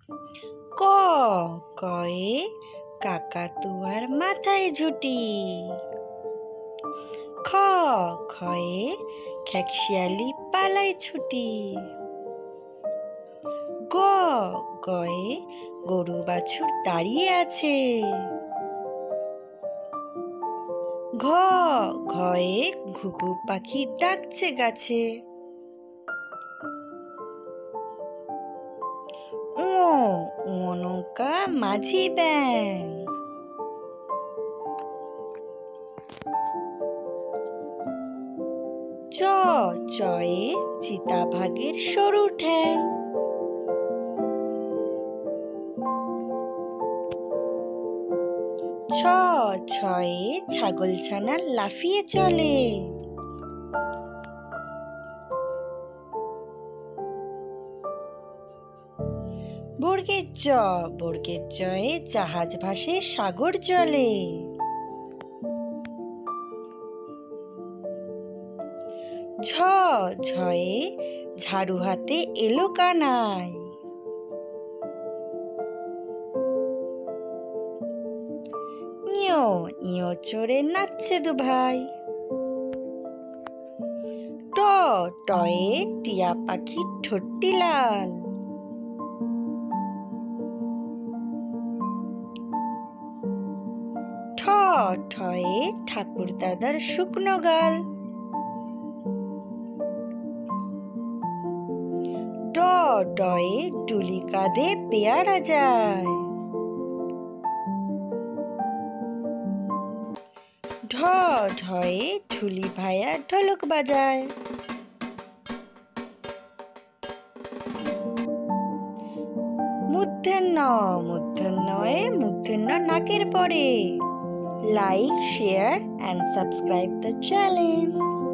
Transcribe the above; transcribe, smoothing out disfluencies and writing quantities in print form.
ক কয়ে কাকাতুয়ার মাথায় ঝুঁটি। খ খয়ে খেকশিয়ালি পালায় ছুটি। গ গয়ে গরু বাছুর দাঁড়িয়ে আছে। ঘ ঘয়ে ঘুঘু পাখি ডাকছে গাছে। ও নৌকা মাঝি ব্যাং। চ চয়ে চিতাবাঘের সরু ঠ্যাং। ছ ছয়ে ছাগলছানা লাফিয়ে চলে। বর্গের জয়ে জাহাজ ভাসে সাগর জলে। ঝ ঝয়ে ঝাড়ু হাতে এলো কানাই। ইয়ো চড়ে নাচছে দু ভাই। ট টয়ে টিয়া পাখি ঠোঁটটি লাল। ঠ ঠয়ে ঠাকুর দাদার শুকনো গাল। ড ডয়ে ডুলি কাঁধে পেয়ারা যায়। ঢ ঢয়ে ঢুলি ভায়া ঢোলক বাজায়। মূর্ধন্যয়ে মূর্ধন্য নাকের পরে। Like, share and subscribe the channel.